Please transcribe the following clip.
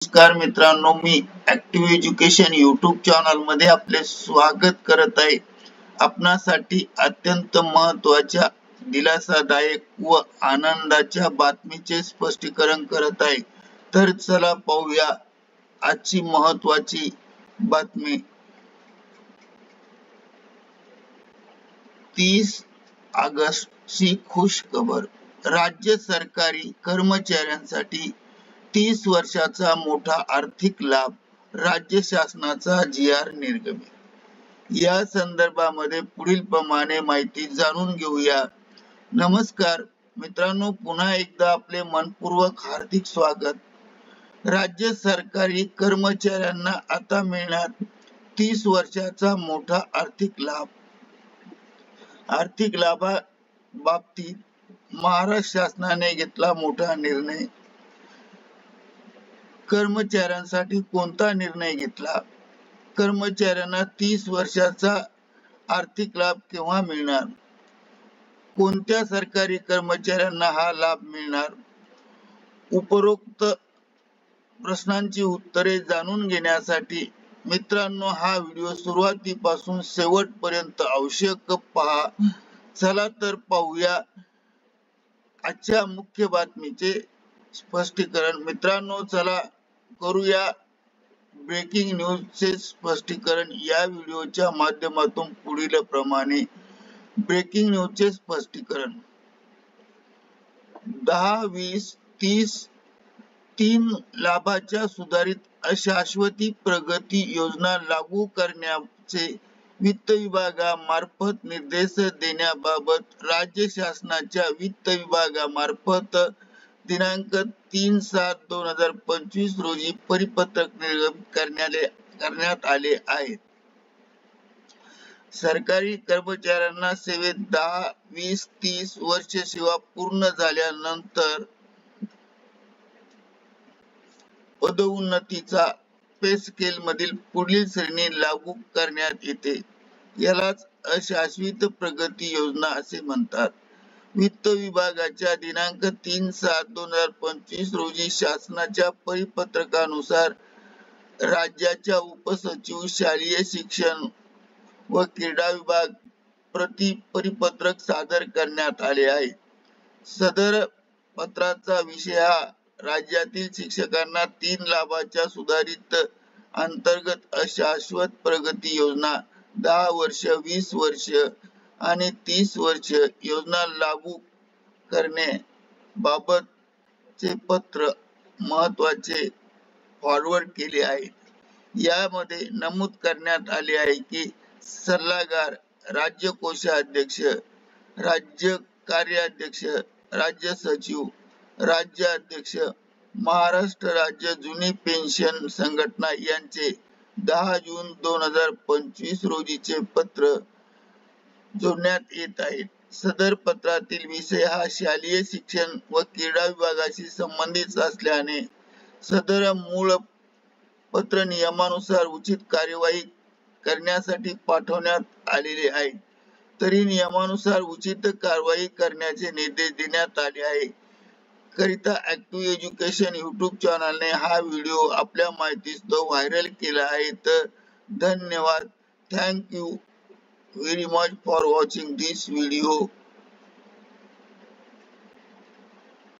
नमस्कार मित्रांनो, मी active education YouTube channel मध्ये आपले स्वागत करत आहे. आपणासाठी अत्यंत महत्त्वाच्या, दिलासादायक व आनंदाच्या बातमीचे स्पष्टीकरण करत आहे. तर चला पाहूया आजची महत्त्वाची बातमी. 30 ऑगस्टची खुश खबर. राज्य सरकारी कर्मचाऱ्यांसाठी 30 वर्षाचा मोठा आर्थिक लाभ, राज्य शासनाचा जी.आर. निर्गमित. या संदर्भामध्ये पुढील प्रमाणे माहिती जाणून घेऊया. नमस्कार मित्रांनो, पुन्हा एकदा आपले मनपूर्वक हार्दिक स्वागत. राज्य सरकारी कर्मचाऱ्यांना आता मिळणार 30 वर्षाचा मोठा आर्थिक लाभ. आर्थिक लाभा बाबतीत महाराष्ट्र शासनाने घेतला मोठा निर्णय. कर्मचाऱ्यांसाठी कोणता निर्णय घेतला? कर्मचाऱ्यांना 30 वर्षाचा आर्थिक लाभ केव्हा मिळणार? कोणत्या सरकारी कर्मचाऱ्यांना हा लाभ मिळणार? उपरोक्त प्रश्नांची उत्तरे जाणून घेण्यासाठी मित्रांनो, हा व्हिडिओ सुरुवातीपासून शेवटपर्यंत आवश्यक पहा. चला तर पाहूया आजच्या मुख्य बातमीचे स्पष्टीकरण. मित्रांनो, चला करूया ब्रेकिंग न्यूजचे स्पष्टीकरण. या व्हिडिओच्या माध्यमातून पुढील प्रमाणे ब्रेकिंग न्यूजचे स्पष्टीकरण. 10, 20, 30 तीन लाभाच्या सुधारित अशाश्वती प्रगती योजना लागू करण्याचे वित्त विभागामार्फत निर्देश देण्याबाबत राज्य शासनाच्या वित्त विभागामार्फत दिनांक 3/7/2025 रोजी परिपत्रक निर्गमित करण्यात आले आहे. सरकारी कर्मचाऱ्यांना सेवेत 10, 20, 30 वर्ष सेवा पूर्ण झाल्यानंतर पदोन्नतीचा पे स्केल मधील पुढील श्रेणी लागू करण्यात येते. यालाच अशाश्वत प्रगती योजना असे म्हणतात. वित्त विभागाच्या दिनांक 3/7/2025 रोजी शासनाच्या परिपत्रकानुसार राज्याच्या उपसचिव, शालेय शिक्षण व क्रीडा विभाग प्रति परिपत्रक सादर करण्यात आले आहे. सदर पत्राचा विषय हा राज्यातील शिक्षकांना 3 लाभाच्या सुधारित अंतर्गत अशाश्वत प्रगती योजना 10 वर्ष, 20 वर्ष आणि 30 वर्ष योजना लागू करणे बाबतचे पत्र महत्त्वाचे फॉरवर्ड केले आहे. यामध्ये नमूद करण्यात आले आहे की सल्लागार, राज्य कोषाध्यक्ष, राज्य कार्याध्यक्ष, राज्य सचिव, राज्य अध्यक्ष, महाराष्ट्र राज्य जुनी पेन्शन संघटना यांचे 10 जून 2025 रोजीचे पत्र जोडण्यात येत आहे. सदर पत्रातील विषय हा शालेय शिक्षण व क्रीडा विभागाशी संबंधित असल्याने सदर मूळ पत्र नियमानुसार उचित कार्यवाही करण्यासाठी पाठवण्यात आलेले आहे. तरी नियमानुसार उचित कारवाई करण्याचे निर्देश देण्यात आले आहे. करिता ऍक्टिव्ह एज्युकेशन युट्यूब चॅनलने हा व्हिडिओ आपल्या माहितीस्तव व्हायरल केला आहे. तर धन्यवाद. Thank you very much for watching this video.